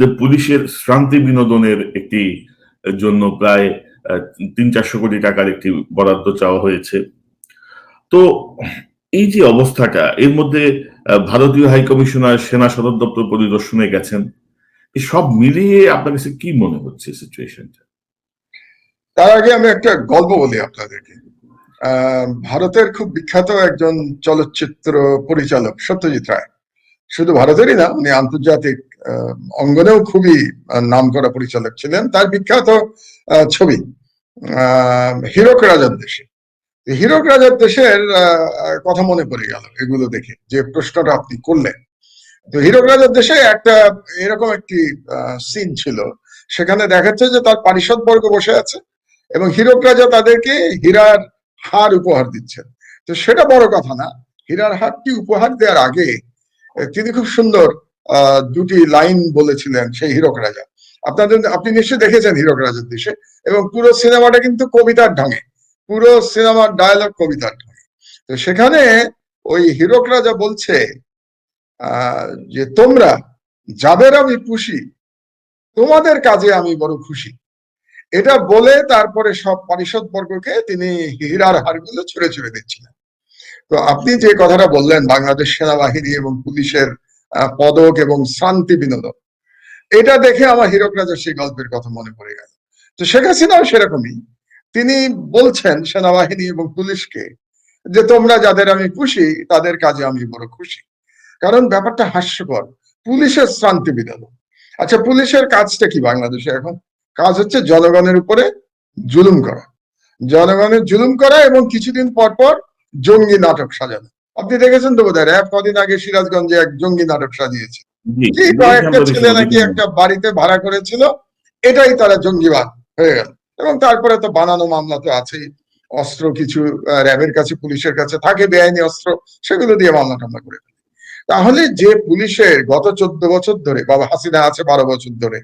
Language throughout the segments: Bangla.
মধ্যে পুলিশের শ্রান্তি বিনোদনের একটি জন্য প্রায় 300-400 কোটি টাকার একটি বরাদ্দ চাওয়া হয়েছে। তো এই যে অবস্থাটা, এর মধ্যে ভারতীয় হাই কমিশনার সেনা সদর দপ্তর পরিদর্শনে গেছেন, সব মিলিয়ে আপনার কাছে কি মনে হচ্ছে সিচুয়েশনটা? তার আগে আমি একটা গল্প বলি আপনাদেরকে। ভারতের খুব বিখ্যাত একজন চলচ্চিত্র পরিচালক সত্যজিৎ রায়, শুধু ভারতেরই না, উনি আন্তর্জাতিক অঙ্গনেও খুবই নামকরা পরিচালক ছিলেন। তার বিখ্যাত ছবি হীরক রাজার দেশে। হীরক রাজার দেশের কথা মনে পড়ে গেল এগুলো দেখে, যে প্রশ্নটা আপনি করলেন। তো হীরক রাজার দেশে একটা এরকম একটি সিন ছিল, সেখানে দেখাচ্ছে যে তার পারিষদ বর্গ বসে আছে এবং হীরক রাজা তাদেরকে হীরার হার উপহার দিচ্ছেন। তো সেটা বড় কথা না, হীরার হারটি উপহার দেওয়ার আগে তিনি খুব সুন্দর দুটি লাইন বলেছিলেন সেই হীরক রাজা। আপনি নিশ্চয়ই দেখেছেন হীরক রাজার দেশে, এবং পুরো সিনেমাটা কিন্তু কবিতার ঢঙে, পুরো সিনেমার ডায়লগ কবিতার ঢঙে। তো সেখানে ওই হীরক রাজা বলছে যে তোমরা যাদের আমি পুষি তোমাদের কাজে আমি বড় খুশি। এটা বলে তারপরে সব পারিষদ বর্গকে তিনি হীরার হারগুলো ছুড়ে ছুড়ে দিচ্ছিলেন। তো আপনি যে কথাটা বললেন বাংলাদেশ সেনাবাহিনী এবং পুলিশের পদক এবং শান্তি বিনোদন, এটা দেখে আমার হীরক রাজার সেই গল্পের কথা মনে পড়ে গেল। তো শেখ হাসিনাও সেরকমই, তিনি বলছেন সেনাবাহিনী এবং পুলিশকে যে তোমরা যাদের আমি খুশি তাদের কাজে আমি বড় খুশি। কারণ ব্যাপারটা হাস্যকর, পুলিশের শান্তি বিনোদন। আচ্ছা, পুলিশের কাজটা কি বাংলাদেশে এখন? কাজ হচ্ছে জনগণের উপরে জুলুম করা, জনগণের জুলুম করা এবং কিছুদিন পর পর জঙ্গি নাটক সাজানো। আপনি দেখেছেন তো বোধহয় র্যাব কদিন আগে সিরাজগঞ্জে এক জঙ্গি নাটক সাজিয়েছে। কি কয়েকটা ছেলে নাকি একটা বাড়িতে ভাড়া করেছিল, এটাই তারা জঙ্গিবাদ হয়ে গেল। এবং তারপরে তো বানানো মামলা তো আছেই, অস্ত্র কিছু র্যাবের কাছে পুলিশের কাছে থাকে, বেআইনি অস্ত্র, সেগুলো দিয়ে মামলা টামলা করে ফেলে। তাহলে যে পুলিশের গত 14 বছর ধরে, বাবা হাসিনা আছে 12 বছর ধরে,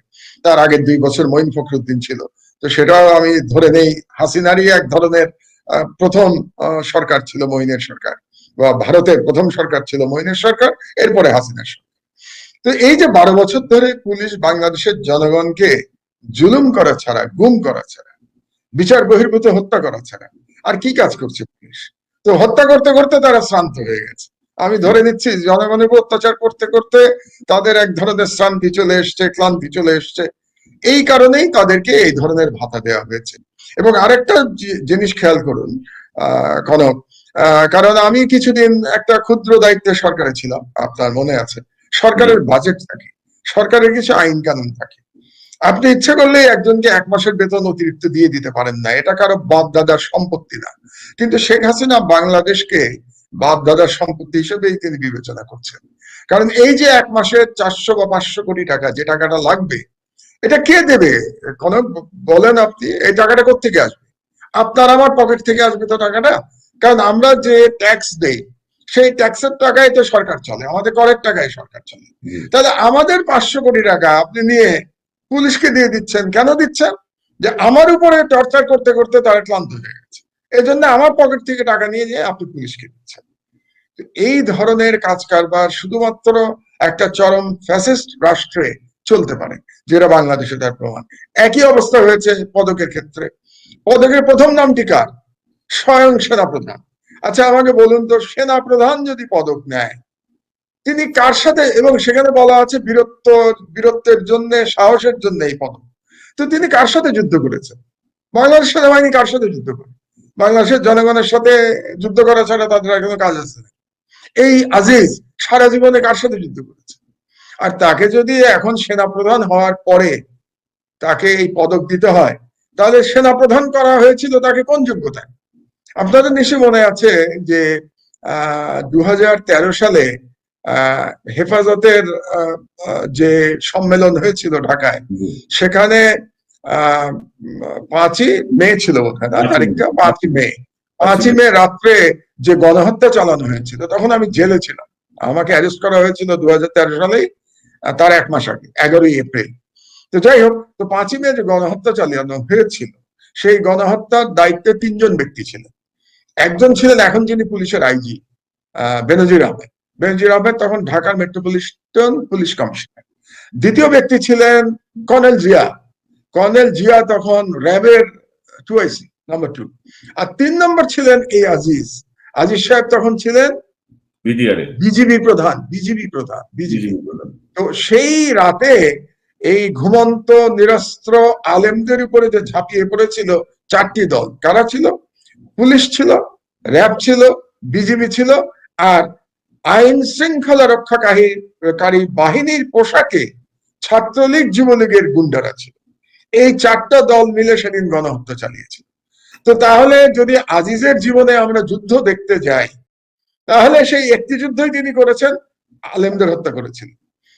তার আগে 2 বছর মঈন ফখরুদ্দিন ছিল, তো সেটাও আমি ধরে নেই হাসিনারই এক ধরনের প্রথম সরকার ছিল মঈনের সরকার, বা ভারতের প্রথম সরকার ছিল মঈনের সরকার, এরপরে হাসিনার সরকার। তো এই যে 12 বছর ধরে পুলিশ বাংলাদেশের জনগণকে জুলুম করা ছাড়া, গুম করা ছাড়া, বিচার বহির্ভূত হত্যা করা ছাড়া আর কি কাজ করছে পুলিশ? তো হত্যা করতে করতে তারা শ্রান্ত হয়ে গেছে। আমি ধরে নিচ্ছি জনগণের উপর অত্যাচার করতে করতে তাদের এক ধরনের শ্রান্তি চলে এসছে, ক্লান্তি চলে এসছে। এই কারণেই তাদেরকে এই ধরনের ভাতা দেওয়া হয়েছে। এবং আরেকটা জিনিস খেয়াল করুন কনক, কারণ আমি কিছুদিন একটা ক্ষুদ্র দায়িত্বে সরকারে ছিলাম, আপনার মনে আছে, সরকারের বাজেট থাকে, সরকারের কিছু আইন কানুন থাকে। আপনি ইচ্ছে করলে একজনকে 1 মাসের বেতন অতিরিক্ত দিয়ে দিতে পারেন না, এটা কারো বাপ দাদার সম্পত্তি না। কিন্তু শেখ হাসিনা বাংলাদেশকে বাপ দাদার সম্পত্তি হিসেবেই তিনি বিবেচনা করছেন। কারণ এই যে 1 মাসে 400 বা 500 কোটি টাকা যে টাকাটা লাগবে, এটা কে দেবে? কোন বলেন আপনি, এই টাকাটা কোত্থেকে আসবে? আপনার আমার পকেট থেকে আসবে তো টাকাটা। কারণ আমরা যে ট্যাক্স দেই সেই ট্যাক্সের টাকায় তো সরকার চলে, আমাদের করের টাকায় সরকার চলে। তাহলে আমাদের 500 কোটি টাকা আপনি নিয়ে পুলিশকে দিয়ে দিচ্ছেন, কেন দিচ্ছেন? যে আমার উপরে টর্চার করতে করতে তারা ক্লান্ত হয়ে গেছে, এই জন্য আমার পকেট থেকে টাকা নিয়ে যেয়ে আপনি পুলিশকে দিচ্ছেন। এই ধরনের কাজ কারবার শুধুমাত্র একটা চরম ফ্যাসিস্ট রাষ্ট্রে চলতে পারে, যেটা বাংলাদেশে তার প্রমাণ। একই অবস্থা হয়েছে পদকের ক্ষেত্রে। পদকের প্রথম নামটি কার? স্বয়ং সেনাপ্রধান। আচ্ছা আমাকে বলুন তো, সেনাপ্রধান যদি পদক নেয় তিনি কার সাথে, এবং সেখানে বলা আছে বীরত্বের জন্য, সাহসের জন্য এই পদক, তো তিনি কার সাথে যুদ্ধ করেছেন? বাংলাদেশ সেনাবাহিনী কার সাথে যুদ্ধ করে? বাংলাদেশের জনগণের সাথে যুদ্ধ করা ছাড়া তাদের আর কোনো কাজ আছে না। এই আজিজ সারা জীবনে কার সাথে যুদ্ধ করেছে? আর তাকে যদি এখন সেনাপ্রধান হওয়ার পরে তাকে এই পদক দিতে হয়, তাহলে সেনাপ্রধান করা হয়েছিল তাকে কোন যোগ্যতায়? আপনাদের নিশ্চয়ই মনে আছে যে 2013 সালে হেফাজতের যে সম্মেলন হয়েছিল ঢাকায়, সেখানে 5ই মে ছিল বোধহয়, না তারিখটা 5ই মে রাত্রে যে গণহত্যা চালানো হয়েছিল, তখন আমি জেলে ছিলাম। আমাকে অ্যারেস্ট করা হয়েছিল 2013 সালেই, তার 1 মাস আগে 11ই এপ্রিল। তো যাই হোক, তো 5ই মে যে গণহত্যা চালানো হয়েছিল, সেই গণহত্যার দায়িত্বে 3 জন ব্যক্তি ছিলেন। একজন ছিলেন এখন যিনি পুলিশের আইজি, বেনজির আহমেদ। বেনজির আহমেদ তখন ঢাকার মেট্রোপলিটন পুলিশ কমিশনার। দ্বিতীয় ব্যক্তি ছিলেন কর্নেল জিয়া। কর্নেল জিয়া তখন র্যাবের 2IC নাম্বার 2। আর 3 নম্বর ছিলেন এই আজিজ। আজিজ সাহেব তখন ছিলেন বিজিবি প্রধান। তো সেই রাতে এই ঘুমন্ত নিরস্ত্র আলেমদের উপরে যে ঝাঁপিয়ে পড়েছিল 4টি দল, কারা ছিল? পুলিশ ছিল, র্যাব ছিল, বিজিবি ছিল, আর আইন শৃঙ্খলা রক্ষাকারী বাহিনীর পোশাকে ছাত্রলীগ যুবলীগের গুন্ডারা ছিল। এই 4টা দল মিলে সেদিন গণহত্যা চালিয়েছিল। তো তাহলে যদি আজিজের জীবনে আমরা যুদ্ধ দেখতে যাই, তাহলে সেই একটি যুদ্ধই তিনি করেছেন, আলেমদের হত্যা করেছিলেন।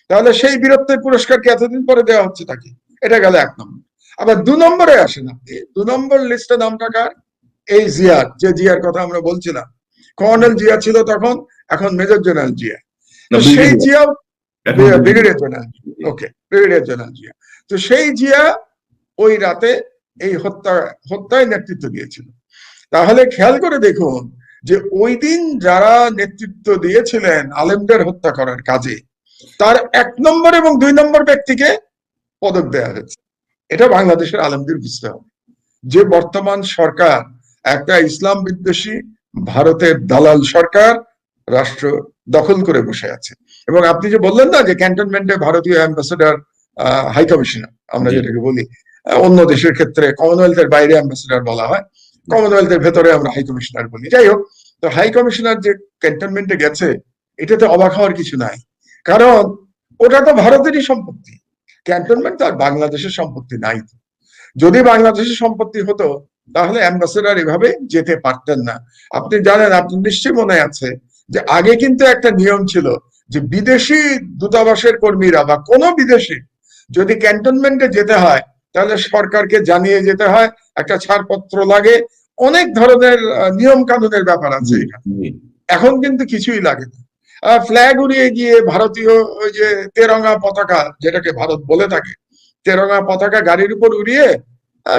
তাহলে সেই বীরত্বের পুরস্কার কি এতদিন পরে দেওয়া হচ্ছে তাকে? এটা গেল 1 নম্বর। আবার 2 নম্বরে আসেন আপনি, 2 নম্বর লিস্টে নামটা কার? এই জিয়ার, যে জিয়ার কথা আমরা বলছিলাম। কর্নেল জিয়া ছিল তখন, এখন মেজর জেনারেল জিয়া। সেই জিয়া ব্রিগেডিয়ার জেনারেল, ওকে, ব্রিগেডিয়ার জেনারেল জিয়া। তো সেই জিয়া ওই রাতে এই হত্যায় নেতৃত্ব দিয়েছিল। তাহলে খেয়াল করে দেখুন যে ওই দিন যারা নেতৃত্ব দিয়েছিলেন আলেমদের হত্যা করার কাজে, তার 1 নম্বর এবং 2 নম্বর ব্যক্তিকে পদক দেওয়া হয়েছে। এটা বাংলাদেশের আলেমদের বুঝতে হবে যে বর্তমান সরকার একটা ইসলাম বিদ্বেষী ভারতের দালাল সরকার রাষ্ট্র দখল করে বসে আছে। এবং আপনি যে বললেন না যে ক্যান্টনমেন্টে ভারতীয় অ্যাম্বাসেডর, হাই কমিশনার আমরা যেটাকে বলি, অন্য দেশের ক্ষেত্রে কমনওয়েলথের বাইরে অ্যাম্বাসেডর বলা হয়, কমনওয়েলথের ভেতরে আমরা হাই কমিশনার বলি। যাই হোক, তো হাই কমিশনার যে ক্যান্টনমেন্টে গেছে, এটাতে অবাক হওয়ার কিছু নাই, কারণ ওটা তো ভারতেরই সম্পত্তি। ক্যান্টনমেন্ট তো আর বাংলাদেশের সম্পত্তি নাই। যদি বাংলাদেশের সম্পত্তি হতো তাহলে অ্যাম্বাসেডর এভাবে যেতে পারতেন না। আপনি জানেন, আপনি নিশ্চয়ই মনে আছে যে আগে কিন্তু একটা নিয়ম ছিল যে বিদেশি দূতাবাসের কর্মীরা বা কোনো বিদেশি যদি ক্যান্টনমেন্টে যেতে হয় তাহলে সরকারকে জানিয়ে যেতে হয়, একটা ছাড়পত্র লাগে, অনেক ধরনের নিয়ম কানুনের ব্যাপার আছে এখানে। এখন কিন্তু কিছুই লাগে না। ফ্ল্যাগ উড়িয়ে গিয়ে ভারতীয় ওই যে তেরঙ্গা পতাকা, যেটাকে ভারত বলে থাকে, তেরঙ্গা পতাকা গাড়ির উপর উড়িয়ে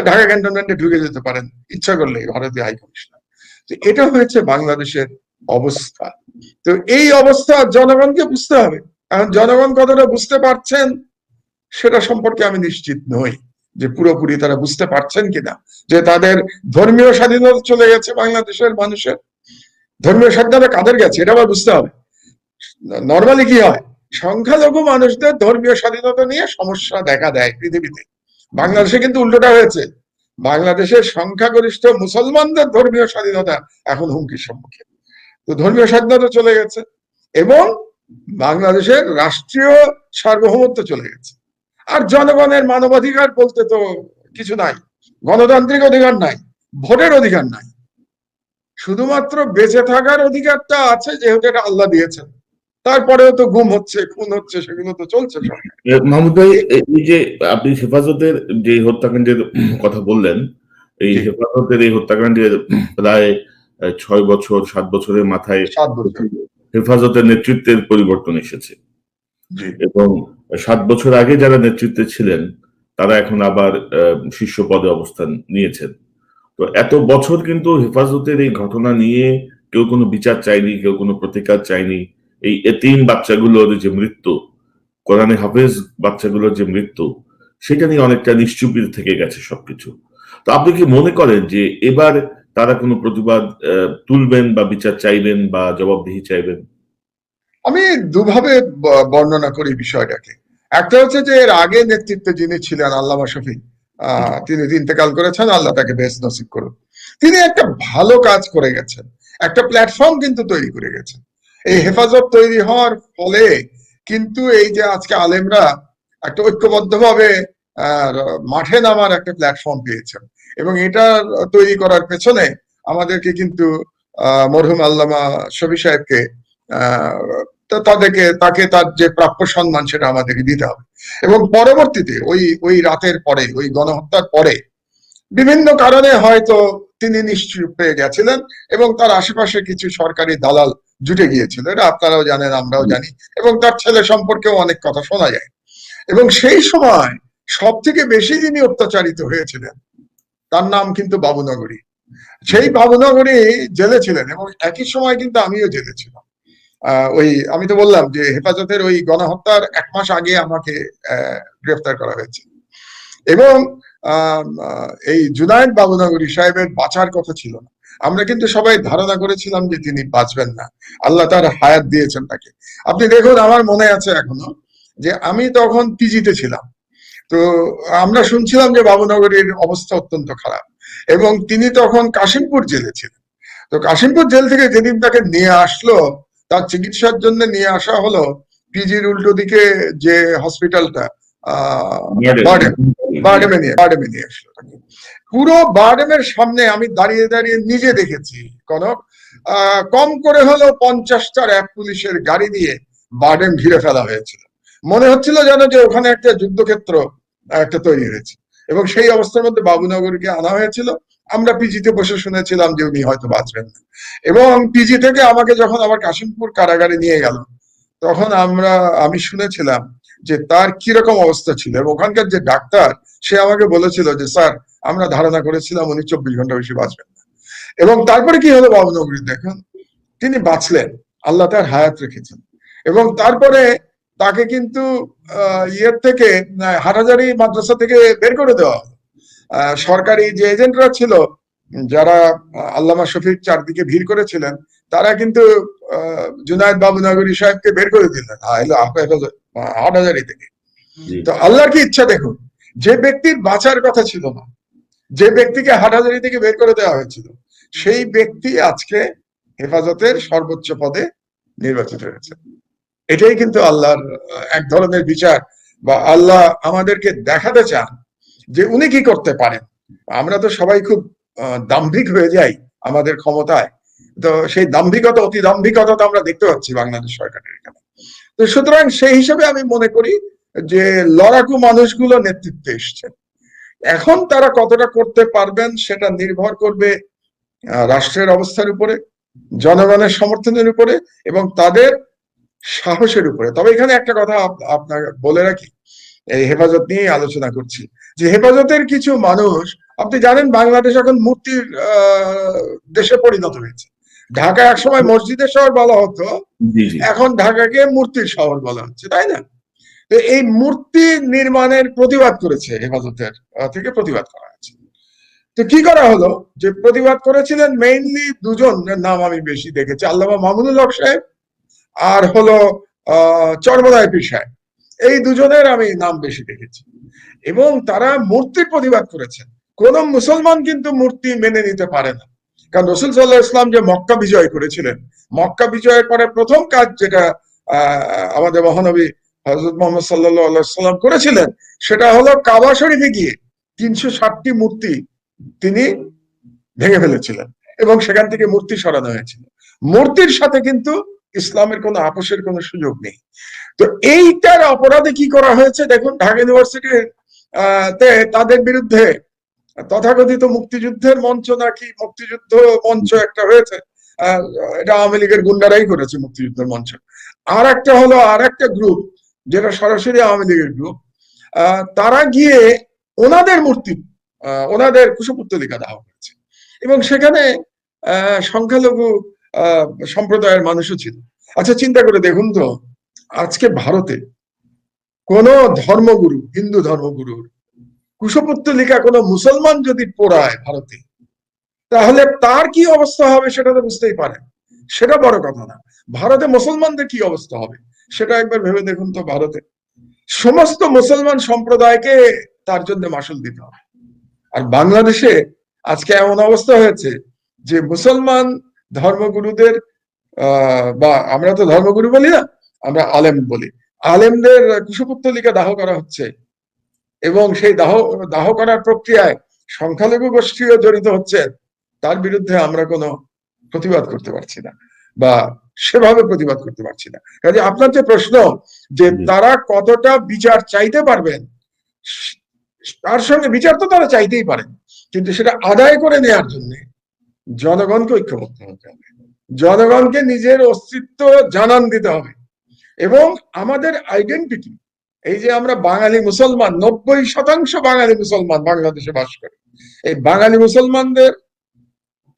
ঢাকা ক্যান্টনমেন্টে ঢুকে যেতে পারেন ইচ্ছা করলে ভারতীয় হাই কমিশনার। তো এটা হয়েছে বাংলাদেশের অবস্থা। তো এই অবস্থা জনগণকে বুঝতে হবে। এখন জনগণ কতটা বুঝতে পারছেন সেটা সম্পর্কে আমি নিশ্চিত নই যে পুরোপুরি তারা বুঝতে পারছেন কিনা, যে তাদের ধর্মীয় স্বাধীনতা চলে গেছে বাংলাদেশের মানুষের। ধর্মীয় স্বাধীনতা কাদের গেছে এটা আবার বুঝতে হবে। নর্মালি কি হয়, সংখ্যালঘু মানুষদের ধর্মীয় স্বাধীনতা নিয়ে সমস্যা দেখা দেয় পৃথিবীতে। বাংলাদেশে কিন্তু উল্টোটা হয়েছে, বাংলাদেশের সংখ্যাগরিষ্ঠ মুসলমানদের ধর্মীয় স্বাধীনতা এখন হুমকির সম্মুখীন। তো ধর্মীয় স্বাধীনতা চলে গেছে এবং বাংলাদেশের রাষ্ট্রীয় সার্বভৌমত্ব চলে গেছে। আর জনগণের মানবাধিকার বলতে তো কিছু নাই, গণতান্ত্রিক অধিকার নাই, ভোটের অধিকার নাই, শুধুমাত্র বেঁচে থাকার অধিকারটা আছে, যেহেতু এটা আল্লাহ দিয়েছেন। তারপরেও তো গুম হচ্ছে, খুন হচ্ছে, সেগুলো তো চলছে। মাহমুদ ভাই, এই যে আপনি হেফাজতের যে হত্যাকাণ্ডের কথা বললেন, এই হেফাজতের এই হত্যাকাণ্ডের প্রায় 6 বছর 7 বছরের মাথায় হেফাজতের নেতৃত্বের পরিবর্তন এসেছে এবং 7 বছর আগে যারা নেতৃত্বে ছিলেন তারা এখন আবার শীর্ষ পদে অবস্থান নিয়েছেন। তো এত বছর কিন্তু হেফাজতের এই ঘটনা নিয়ে কেউ কোনো বিচার চায়নি, কেউ কোনো প্রতিকার চায়নি। এই এতিম বাচ্চাগুলোর যে মৃত্যু, কোরআনে হাফেজ বাচ্চাগুলোর যে মৃত্যু, সেটা নিয়ে অনেকটা নিশ্চুপি থেকে গেছে সবকিছু। তো আপনি কি মনে করেন যে এবার তারা কোনো প্রতিবাদ তুলবেন বা বিচার চাইবেন বা জবাবদিহি চাইবেন? আমি দুভাবে বর্ণনা করি বিষয়টাকে। একটা হচ্ছে যে এর আগে নেতৃত্বে যিনি ছিলেন আল্লামা শফি, তিনি ইন্তেকাল করেছেন, আল্লাহ তাকে বেশ নসিব করুন। তিনি একটা ভালো কাজ করে গেছেন, একটা প্ল্যাটফর্ম কিন্তু তৈরি করে গেছেন। এই হেফাজত তৈরি হওয়ার ফলে কিন্তু এই যে আজকে আলেমরা একটা ঐক্যবদ্ধভাবে মাঠে নামার একটা প্ল্যাটফর্ম পেয়েছেন, এবং এটা তৈরি করার পেছনে আমাদেরকে কিন্তু মরহুম আল্লামা শফি সাহেবকে তাকে তার যে প্রাপ্য সম্মান সেটা আমাদেরকে দিতে হবে। এবং পরবর্তীতে ওই রাতের পরে, ওই গণহত্যার পরে বিভিন্ন কারণে হয়তো তিনি নিশ্চুপ পেয়ে গেছিলেন এবং তার আশেপাশে কিছু সরকারি দালাল জুটে গিয়েছিল, এটা আপনারাও জানেন, আমরাও জানি, এবং তার ছেলে সম্পর্কেও অনেক কথা শোনা যায়। এবং সেই সময় সব থেকে বেশি যিনি অত্যাচারিত হয়েছিলেন তার নাম কিন্তু বাবুনগরী। সেই বাবুনগরী জেলে ছিলেন এবং একই সময় কিন্তু আমিও জেলে ছিলাম। ওই আমি তো বললাম যে হেফাজতের ওই গণহত্যার 1 মাস আগে আমাকে গ্রেফতার করা হয়েছে। এবং এই জুনায়েদ বাবুনগরী সাহেবের বাঁচার কথা ছিল না। আমরা কিন্তু সবাই ধারণা করেছিলাম যে তিনি বাঁচবেন না, আল্লাহ তার হায়াত দিয়েছেন তাকে। আপনি দেখুন, আমার মনে আছে এখনো যে আমি তখন পিজিতে ছিলাম। তো আমরা শুনছিলাম যে বাবুনগরীর অবস্থা অত্যন্ত খারাপ, এবং তিনি তখন কাশিমপুর জেলে ছিলেন। তো কাশিমপুর জেল থেকে যেদিন তাকে নিয়ে আসলো, তার চিকিৎসার জন্য নিয়ে আসা হলো পিজির উল্টো দিকে যে হসপিটালটা, বারডেমে নিয়ে আসলো তাকে। পুরো বারডেমের সামনে আমি দাঁড়িয়ে দাঁড়িয়ে নিজে দেখেছি কনক, কম করে হলো 50টা র্যাব পুলিশের গাড়ি দিয়ে বারডেম ঘিরে ফেলা হয়েছিল। মনে হচ্ছিল যেন যে ওখানে একটা যুদ্ধক্ষেত্র একটা তৈরি হয়েছে, এবং সেই অবস্থার মধ্যে বাবুনগরীকে আনা হয়েছিল। আমরা পিজিতে বসে শুনেছিলাম যে উনি হয়তো বাঁচবেন না, এবং পিজি থেকে আমাকে যখন আবার কাশিমপুর কারাগারে নিয়ে গেল, তখন আমি শুনেছিলাম যে তার কিরকম অবস্থা ছিল। এবং ওখানকার যে ডাক্তার, সে আমাকে বলেছিল যে স্যার, আমরা ধারণা করেছিলাম উনি 24 ঘন্টা বেশি বাঁচবেন না। এবং তারপরে কি হলো বাবুনগরী, দেখুন তিনি বাঁচলেন, আল্লাহ তার হায়াত রেখেছেন। এবং তারপরে তাকে কিন্তু ইয়ের থেকে, হাটহাজারী মাদ্রাসা থেকে বের করে দেওয়া হলো। সরকারি যে এজেন্টরা ছিল, যারা আল্লামা শফিক চারদিকে ভিড় করেছিলেন, তারা কিন্তু জুনায়েদ বাবুনগরী সাহেবকে বের করে দিলেন হাটহাজারী থেকে। তো আল্লাহর কি ইচ্ছা দেখুন, যে ব্যক্তির বাঁচার কথা ছিল না, যে ব্যক্তিকে হাটহাজারী থেকে বের করে দেওয়া হয়েছিল, সেই ব্যক্তি আজকে হেফাজতের সর্বোচ্চ পদে নির্বাচিত হয়েছে। এটাই কিন্তু আল্লাহর এক ধরনের বিচার, বা আল্লাহ আমাদেরকে দেখাতে চান যে উনি কি করতে পারেন। আমরা তো সবাই খুব দাম্ভিক হয়ে যাই আমাদের ক্ষমতায়। তো সেই দাম্ভিকতা, অতি দাম্ভিকতা তো আমরা দেখতে পাচ্ছি বাংলাদেশ সরকারের এখানে। তো সুতরাং সেই হিসেবে আমি মনে করি যে লড়াকু মানুষগুলো নেতৃত্বে এসছেন। এখন তারা কতটা করতে পারবেন সেটা নির্ভর করবে রাষ্ট্রের অবস্থার উপরে, জনগণের সমর্থনের উপরে, এবং তাদের সাহসের উপরে। তবে এখানে একটা কথা আপনাকে বলে রাখি, এই হেফাজত নিয়ে আলোচনা করছি, যে হেফাজতের কিছু মানুষ, আপনি জানেন বাংলাদেশ এখন মূর্তির দেশে পরিণত হয়েছে। ঢাকা একসময় মসজিদের শহর বলা হতো, এখন ঢাকাকে মূর্তির শহর বলা হচ্ছে, তাই না? তো এই মূর্তি নির্মাণের প্রতিবাদ করেছে হেফাজতের থেকে, প্রতিবাদ করা হয়েছে। তো কি করা হলো, যে প্রতিবাদ করেছিলেন মেইনলি দুজনের নাম আমি বেশি দেখেছি, আল্লামা মামুনুল হক সাহেব আর হলো চরমোনাই পীর সাহেব। এই দুজনের আমি নাম বেশি দেখেছি, এবং তারা মূর্তির প্রতিবাদ করেছেন। কোন মুসলমান কিন্তু মূর্তি মেনে নিতে পারে না, কারণ রসুল সাল্লাল্লাহু আলাইহি ওয়াসাল্লাম যে মক্কা বিজয় করেছিলেন, মক্কা বিজয়ের পরে প্রথম কাজ যেটা আমাদের মহানবী হযরত মুহাম্মদ সাল্লাল্লাহু আলাইহি ওয়াসাল্লাম করেছিলেন, সেটা হলো কাবা শরীফে গিয়ে 360টি মূর্তি তিনি ভেঙে ফেলেছিলেন, এবং সেখান থেকে মূর্তি সরানো হয়েছিল। মূর্তির সাথে কিন্তু ইসলামের কোনো আপোষের কোনো সুযোগ নেই। তো এইটার অপরাধে কি করা হয়েছে দেখুন, ঢাকা ইউনিভার্সিটির তাদের বিরুদ্ধে তথাকথিত মুক্তিযুদ্ধের মঞ্চ, নাকি মুক্তিযুদ্ধ মঞ্চ একটা হয়েছে, এটা আওয়ামী লীগের গুন্ডারাই করেছে মুক্তিযুদ্ধের মঞ্চ। আর একটা হলো আর একটা গ্রুপ, যেটা সরাসরি আওয়ামী লীগের গ্রুপ, তারা গিয়ে ওনাদের মূর্তি, ওনাদের কুশপুত্তলিকা দাহ করেছে, এবং সেখানে সংখ্যালঘু সম্প্রদায়ের মানুষও ছিল। আচ্ছা চিন্তা করে দেখুন তো, আজকে ভারতে কোন ধর্মগুরু, হিন্দু ধর্মগুরুর কুশপুত্তলিকা কোন মুসলমান যদি পোড়ায় ভারতে, তাহলে তার কি অবস্থা হবে সেটা তো বুঝতেই পারেন। সেটা বড় কথা না, ভারতে মুসলমানদের কি অবস্থা হবে সেটা একবার ভেবে দেখুন তো। ভারতে সমস্ত মুসলমান সম্প্রদায়কে তার জন্য মাসুল দিতে হবে। আর বাংলাদেশে আজকে এমন অবস্থা হয়েছে যে মুসলমান ধর্মগুরুদের, বা আমরা তো ধর্মগুরু বলি না, আমরা আলেম বলি, আলেমদের কুশপুত্তলিকা দাহ করা হচ্ছে, এবং সেই দাহ করার প্রক্রিয়ায় সংখ্যালঘু গোষ্ঠীও জড়িত হচ্ছে। তার বিরুদ্ধে আমরা কোনো প্রতিবাদ করতে পারছি না, বা সেভাবে প্রতিবাদ করতে পারছি না। কাজে আপনার যে প্রশ্ন, যে তারা কতটা বিচার চাইতে পারবেন, তার সঙ্গে বিচার তো তারা চাইতেই পারেন, কিন্তু সেটা আদায় করে নেওয়ার জন্য জনগণকে ঐক্যবদ্ধ হতে হবে, জনগণকে নিজের অস্তিত্ব জানান দিতে হবে। এবং আমাদের আইডেন্টিটি, এই যে আমরা বাঙালি মুসলমান, 90% বাঙালি মুসলমান বাংলাদেশে বাস করে, এই বাঙালি মুসলমানদের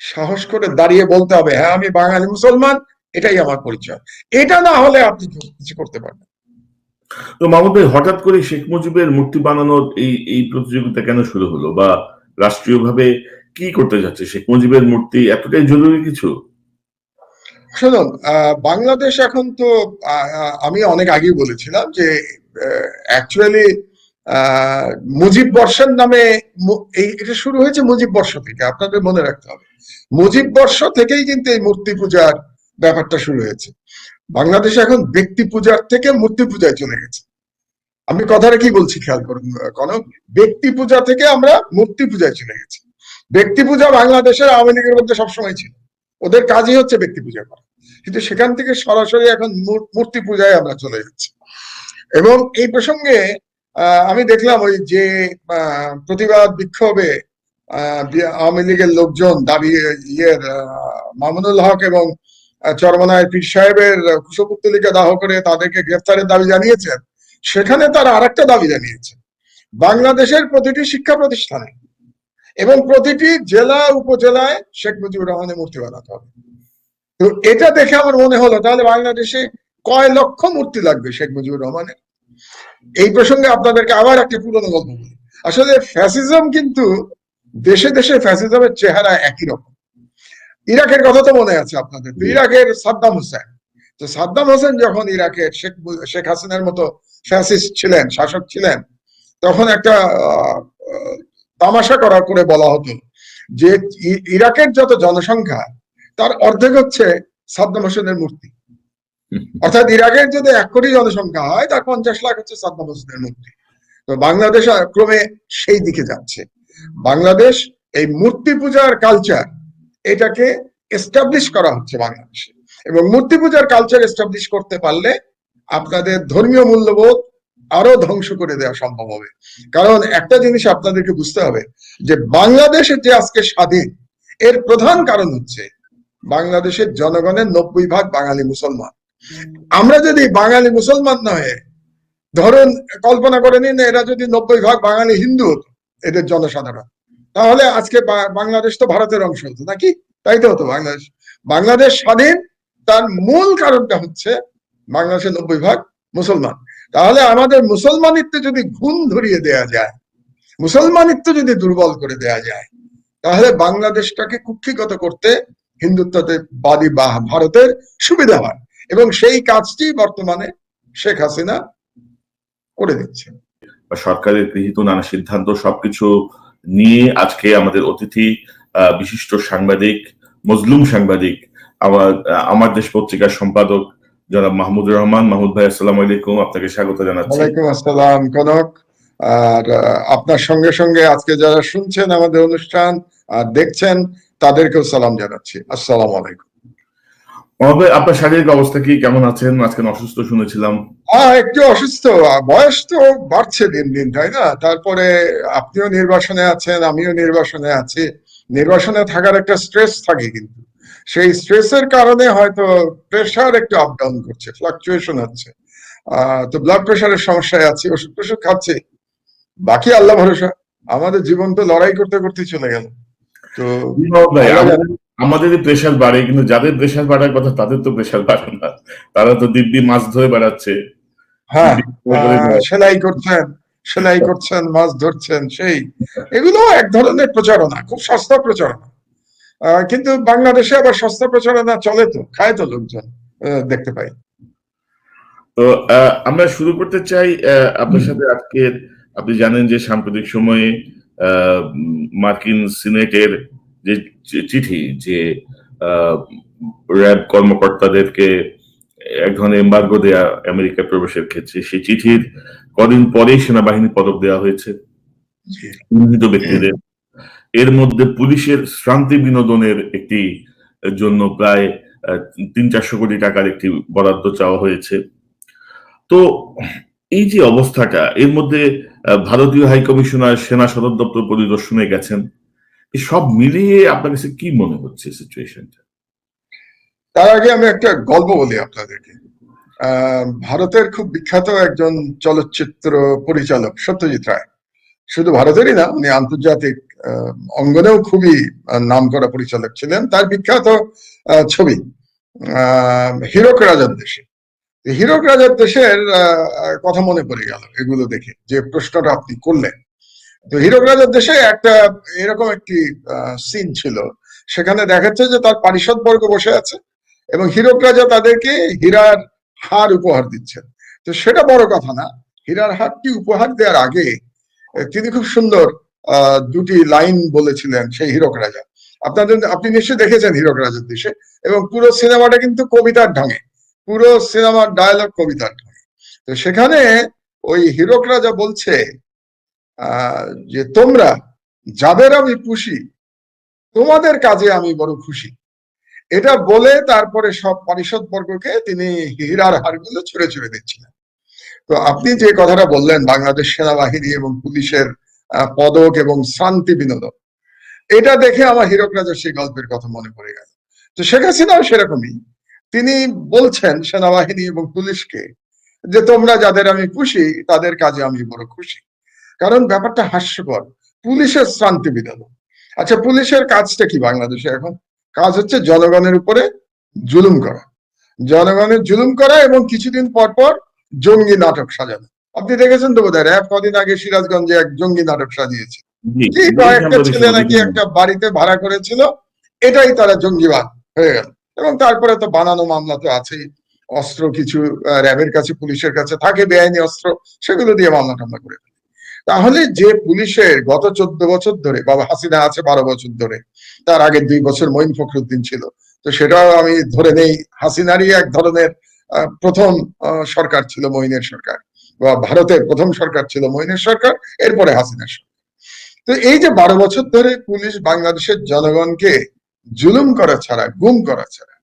সাহস করে দাঁড়িয়ে বলতে হবে, হ্যাঁ আমি বাঙালি মুসলমান, এটাই আমার পরিচয়। এটা না হলে আপনি কিছু করতে পারবেন। তো মাহমুদ ভাই, হঠাৎ করে শেখ মুজিবের মূর্তি বানানোর এই এই প্রতিযোগিতা কেন শুরু হলো, বা রাষ্ট্রীয়ভাবে কি করতে যাচ্ছে? শেখ মুজিবের মূর্তি এতটাই জরুরি কিছু? শুনুন, বাংলাদেশ এখন তো আমি অনেক আগেই বলেছিলাম যে অ্যাকচুয়ালি মুজিব বর্ষের নামে এটা শুরু হয়েছে মুজিব বর্ষ থেকে, আপনাদের মনে রাখতে হবে। মুজিব বর্ষ থেকেই কিন্তু এই মূর্তি পূজার ব্যাপারটা শুরু হয়েছে। বাংলাদেশ এখন ব্যক্তি পূজার থেকে মূর্তি পূজায় চলে গেছে। আমি কথাটা কি বলছি খেয়াল করুন কনক, ব্যক্তি পূজা থেকে আমরা মূর্তি পূজায় চলে গেছি। ব্যক্তি পূজা বাংলাদেশের আওয়ামী লীগের মধ্যে সবসময় ছিল, ওদের কাজই হচ্ছে ব্যক্তি পূজা করা, কিন্তু সেখান থেকে সরাসরি এখন মূর্তি পূজায় আমরা চলে যাচ্ছি। এবং এই প্রসঙ্গে আমি দেখলাম ওই যে প্রতিবাদ বিক্ষোভে আওয়ামী লীগের লোকজন দাবি মামুনুল হক এবং চরমনায় পীর সাহেবের কুশপুত্তলিকা দাহ করে তাদেরকে গ্রেফতারের দাবি জানিয়েছেন। সেখানে তারা আরেকটা দাবি জানিয়েছে, বাংলাদেশের প্রতিটি শিক্ষা প্রতিষ্ঠানে এবং প্রতিটি জেলা উপজেলায় শেখ মুজিবুর রহমানের মূর্তি বানাতে হবে। তো এটা দেখে আমার মনে হলো তাহলে বাংলাদেশে কয় লক্ষ মূর্তি লাগবে শেখ মুজিবুর রহমানের। এই প্রসঙ্গে আপনাদেরকে আবার একটা পুরনো গল্প বলি। আসলে ফ্যাসিজম কিন্তু দেশে দেশে ফ্যাসিজমের চেহারা একই রকম। ইরাকের কথা তো মনে আছে আপনাদের, তো ইরাকের সাদ্দাম হোসেন, তো সাদ্দাম হোসেন যখন ইরাকের শেখ হাসিনার মতো ফ্যাসিস্ট ছিলেন, শাসক ছিলেন, তখন একটা তামাশা করে বলা হতো যে ইরাকের যত জনসংখ্যা তার অর্ধেক হচ্ছে সাদ্দাম হোসেনের মূর্তি। অর্থাৎ ইরাকের যদি 1 কোটি জনসংখ্যা হয় তার 50 লাখ হচ্ছে সাদ্দাম হোসেনের মূর্তি। তো বাংলাদেশ ক্রমে সেই দিকে যাচ্ছে। বাংলাদেশ এই মূর্তি পূজার কালচার এটাকে এস্টাবলিশ করা হচ্ছে বাংলাদেশে, এবং মূর্তি পূজার কালচার এস্টাবলিশ করতে পারলে আপনাদের ধর্মীয় মূল্যবোধ আরো ধ্বংস করে দেওয়া সম্ভব হবে। কারণ একটা জিনিস আপনাদেরকে বুঝতে হবে যে বাংলাদেশের যে আজকে স্বাধীন, এর প্রধান কারণ হচ্ছে বাংলাদেশের জনগণের 90% বাঙালি মুসলমান। আমরা যদি বাঙালি মুসলমান নয়, ধরুন কল্পনা করে নিন এরা যদি 90% বাঙালি হিন্দু হতো, এদের জনসাধারণ, তাহলে আজকে বাংলাদেশ তো ভারতের অংশ হতো নাকি? তাই তো হতো। বাংলাদেশ স্বাধীন, তার মূল কারণটা হচ্ছে বাংলাদেশের 90% মুসলমান। তাহলে আমাদের মুসলমানিত্ব যদি ঘুণ ধরিয়ে দেয়া যায়, মুসলমানিত্ব যদি দুর্বল করে দেয়া যায়, তাহলে বাংলাদেশটাকে কুক্ষিগত করতে হিন্দুত্ববাদী বা ভারতের সুবিধা হয়, এবং সেই কাজটি বর্তমানে শেখ হাসিনা করে দিচ্ছে। সরকারের গৃহীত নানা সিদ্ধান্ত সবকিছু নিয়ে আজকে আমাদের অতিথি বিশিষ্ট সাংবাদিক, মজলুম সাংবাদিক, আমার দেশ পত্রিকার সম্পাদক জনাব মাহমুদুর রহমান। মাহমুদ ভাই, আসসালামু আলাইকুম, আপনাকে স্বাগত জানাচ্ছি। ওয়ালাইকুম আসসালাম কনক। আর আপনার সঙ্গে সঙ্গে আজকে যারা শুনছেন আমাদের অনুষ্ঠান আর দেখছেন তাদেরকেও সালাম জানাচ্ছি। আসসালামু আলাইকুম। আপনার শারীরিক অবস্থা কি, কেমন আছেন? আজকে অসুস্থ শুনেছিলাম। একটু অসুস্থ, বয়স তো বাড়ছে দিন দিন, তাই না? তারপরে আপনিও নির্বাসনে আছেন, আমিও নির্বাসনে আছি। নির্বাসনে থাকার একটা স্ট্রেস থাকে, কিন্তু সেই স্ট্রেসের কারণে হয়তো প্রেশার একটু আপ ডাউন করছে, ফ্লাকচুয়েশন হচ্ছে। তো ব্লাড প্রেশারের সমস্যায় আছি, ওষুধ টষুধ খাচ্ছি। বাকি আল্লাহ ভরসা, আমাদের জীবন তো লড়াই করতে করতে চলে গেল। তো আমাদের প্রেশার বাড়ে, কিন্তু যাদের প্রেশার বাড়ার কথা তাদের তো প্রেশার বাড়ে না। তারা তো দিব্যি মাছ ধরে বেড়াচ্ছে। হ্যাঁ, সেলাই করছেন, মাছ ধরছেন, সেই এগুলো এক ধরনের প্রচারণা, খুব সস্তা প্রচারণা। কিন্তু বাংলাদেশে আবার সস্তা প্রচারণা চলে, তো খায় তো লোকজন, দেখতে পাই। তো আমরা শুরু করতে চাই আপনার সাথে আজকের। আপনি জানেন যে সাম্প্রতিক সময়ে মার্কিন সিনেটের যে চিঠি, যে র্যাব কর্মকর্তাদেরকে এক ধরনের এমবার্গো দেয়া আমেরিকা প্রবেশের ক্ষেত্রে, সেই চিঠির কদিন পরেই সেনাবাহিনী পদক দেওয়া হয়েছে চিহ্নিত ব্যক্তিদের। এর মধ্যে পুলিশের শ্রান্তি বিনোদনের একটি জন্য প্রায় 300-400 কোটি টাকার একটি বরাদ্দ চাওয়া হয়েছে। তো এই যে অবস্থাটা, এর মধ্যে ভারতীয় হাই কমিশনার সেনা সদর দপ্তর পরিদর্শনে গেছেন, সব মিলিয়ে আপনার কাছে কি মনে হচ্ছে সিচুয়েশনটা? তার আগে আমি একটা গল্প বলি আপনাদেরকে। ভারতের খুব বিখ্যাত একজন চলচ্চিত্র পরিচালক সত্যজিৎ রায়, শুধু ভারতেরই না, উনি আন্তর্জাতিক অঙ্গনেও খুবই নামকরা পরিচালক ছিলেন। তার বিখ্যাত ছবি হীরক রাজার দেশে। হীরক রাজার দেশের কথা মনে পড়ে গেল এগুলো দেখে, যে প্রশ্নটা আপনি করলেন। তো হীরক রাজার দেশে একটা এরকম একটি সিন ছিল, সেখানে দেখাচ্ছে যে তার পারিষদ বর্গ বসে আছে এবং হীরক রাজা তাদেরকে হীরার হার উপহার দিচ্ছেন। তো সেটা বড় কথা না, হীরার হারটি উপহার দেওয়ার আগে তিনি খুব সুন্দর দুটি লাইন বলেছিলেন সেই হীরক রাজা। আপনি নিশ্চয়ই দেখেছেন হীরক রাজার দেশে, এবং পুরো সিনেমাটা কিন্তু কবিতার ঢঙে, পুরো সিনেমার ডায়ালগ কবিতার ঢঙে। তো সেখানে ওই হীরক রাজা বলছে যে তোমরা যাদের আমি খুশি, তোমাদের কাজে আমি বড় খুশি। এটা বলে তারপরে সব পারিষদ বর্গকে তিনি হীরার হারগুলো ছুঁড়ে ছুঁড়ে দিচ্ছিলেন। তো আপনি যে কথাটা বললেন বাংলাদেশ সেনাবাহিনী এবং পুলিশের পদক এবং শান্তি বিনোদন, এটা দেখে আমার হীরক রাজার সেই গল্পের কথা মনে পড়ে গেল। তো শেখ হাসিনাও সেরকমই, তিনি বলছেন সেনাবাহিনী এবং পুলিশকে যে তোমরা যাদের আমি খুশি তাদের কাজে আমি বড় খুশি। কারণ ব্যাপারটা হাস্যকর, পুলিশের শান্তি বিনোদন। আচ্ছা, পুলিশের কাজটা কি বাংলাদেশে এখন? কাজ হচ্ছে জনগণের উপরে জুলুম করা, জনগণের জুলুম করা এবং কিছুদিন পর পর জঙ্গি নাটক সাজানো। আপনি দেখেছেন তো বোধহয় র্যাব কদিন আগে সিরাজগঞ্জে এক জঙ্গি নাটক সাজিয়েছে, কি কয়েকটা ছেলে নাকি একটা বাড়িতে ভাড়া করেছিল, এটাই তারা জঙ্গিবাদ হয়ে গেল। এবং তারপরে তো বানানো মামলা তো আছেই, অস্ত্র কিছু র্যাবের কাছে পুলিশের কাছে থাকে বেআইনি অস্ত্র, সেগুলো দিয়ে মামলা টামলা করে। তাহলে যে পুলিশের গত 14 বছর ধরে, বাবা হাসিনা আছে 12 বছর ধরে, তার আগে 2 বছর মঈন ফখরুদ্দিন ছিল, তো সেটাও আমি ধরে নেই হাসিনারই এক ধরনের প্রথম সরকার ছিল মঈনের সরকার, বা ভারতের প্রথম সরকার ছিল মঈনের সরকার, এরপরে হাসিনার সরকার। তো এই যে 12 বছর ধরে পুলিশ বাংলাদেশের জনগণকে জুলুম করা ছাড়া, গুম করা ছাড়া,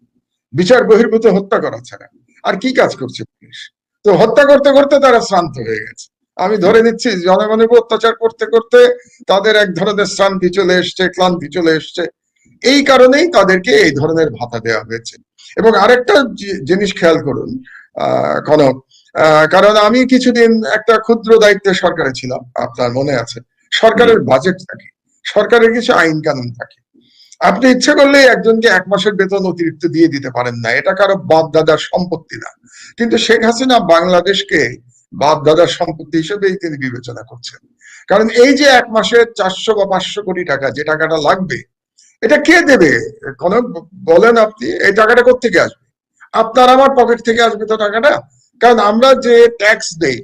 বিচার বহির্ভূত হত্যা করা ছাড়া আর কি কাজ করছে পুলিশ? তো হত্যা করতে করতে তারা শ্রান্ত হয়ে গেছে। আমি ধরে নিচ্ছি জনগণের উপর অত্যাচার করতে করতে তাদের এক ধরনের শ্রান্তি চলে এসছে, ক্লান্তি চলে এসছে। এই কারণেই তাদেরকে এই ধরনের ভাতা দেওয়া হয়েছে। এবং আরেকটা জিনিস খেয়াল করুন কনক, কারণ আমি কিছুদিন একটা ক্ষুদ্র দায়িত্বে সরকারে ছিলাম, আপনার মনে আছে, সরকারের বাজেট থাকে, সরকারের কিছু আইন কানুন থাকে। আপনি ইচ্ছে করলে একজনকে 1 মাসের বেতন অতিরিক্ত দিয়ে দিতে পারেন না, এটা কারো বাপ দাদার সম্পত্তি না। কিন্তু শেখ হাসিনা বাংলাদেশকে বাপ দাদার সম্পত্তি হিসেবেই তিনি বিবেচনা করছেন। কারণ এই যে 1 মাসে 400 বা 500 কোটি টাকা, যে টাকাটা লাগবে, এটা কে দেবে? কনক বলেন আপনি, এই টাকাটা কোত্থেকে আসবে? আপনার আমার পকেট থেকে আসবে তো টাকাটা। কারণ আমরা যে ট্যাক্স দেই,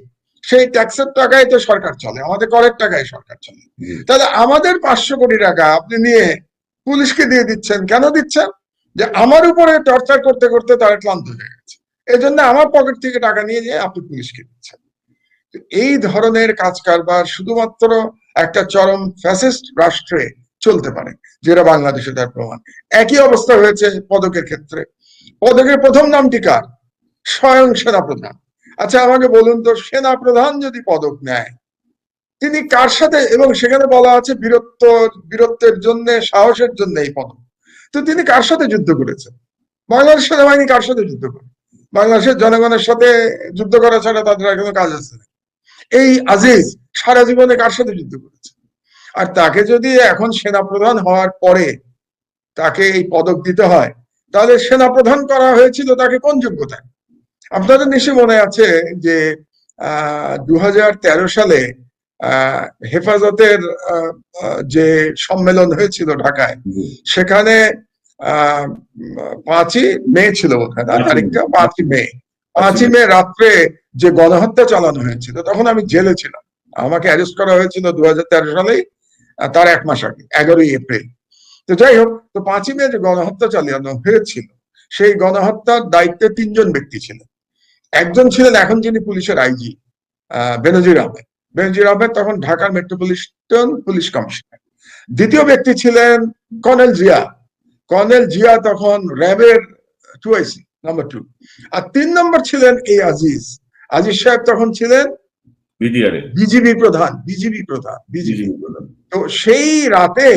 সেই ট্যাক্সের টাকায় তো সরকার চলে, আমাদের করের টাকায় সরকার চলে। তাহলে আমাদের 500 কোটি টাকা আপনি নিয়ে পুলিশকে দিয়ে দিচ্ছেন, কেন দিচ্ছেন? যে আমার উপরে টর্চার করতে করতে তারা ক্লান্ত হয়ে গেছে, এই জন্য আমার পকেট থেকে টাকা নিয়ে যেয়ে আপনি পুলিশকে দিচ্ছেন। এই ধরনের কাজ কারবার শুধুমাত্র একটা চরম ফ্যাসিস্ট রাষ্ট্রে চলতে পারে, যেটা বাংলাদেশে তার প্রমাণ। একই অবস্থা হয়েছে পদকের ক্ষেত্রে। পদকের প্রথম নামটি কার? স্বয়ং সেনাপ্রধান। আচ্ছা আমাকে বলুন তো, সেনাপ্রধান যদি পদক নেয়, তিনি কার সাথে, এবং সেখানে বলা আছে বীরত্বের জন্য, সাহসের জন্য এই পদক, তো তিনি কার সাথে যুদ্ধ করেছেন? বাংলাদেশ সেনাবাহিনী কার সাথে যুদ্ধ করে? বাংলাদেশের জনগণের সাথে যুদ্ধ করা ছাড়া তাদের আর কোনো কাজ আছে না। এই আজিজ সারা জীবনে কার সাথে যুদ্ধ করেছে? আর তাকে যদি এখন সেনাপ্রধান হওয়ার পরে তাকে এই পদক দিতে হয়, তাহলে সেনাপ্রধান করা হয়েছিল তাকে কোন যোগ্যতায়? আপনাদের নিশ্চয়ই মনে আছে যে 2013 সালে হেফাজতের যে সম্মেলন হয়েছিল ঢাকায়, সেখানে 5ই মে ছিল বোধহয়, না তারিখটা 5ই মে, 5ই মে রাত্রে যে গণহত্যা চালানো হয়েছিল, তখন আমি জেলে ছিলাম। আমাকে অ্যারেস্ট করা হয়েছিল 2013 সালেই, তার 1 মাস আগে 11ই এপ্রিল। তো যাই হোক, তো 5ই মে যে গণহত্যা চালানো হয়েছিল, সেই গণহত্যার দায়িত্বে 3 জন ব্যক্তি ছিলেন। একজন ছিলেন এখন যিনি পুলিশের আইজি, বেনজির আহমেদ। বেনজির আহমেদ তখন ঢাকার মেট্রোপলিটন পুলিশ কমিশনার। দ্বিতীয় ব্যক্তি ছিলেন কর্নেল জিয়া। কর্নেল জিয়া তখন র্যাবের 2IC নাম্বার 2। আর 3 নম্বর ছিলেন এই আজিজ। আজিজ সাহেব তখন ছিলেন বিজিবি প্রধান। তো সেই রাতে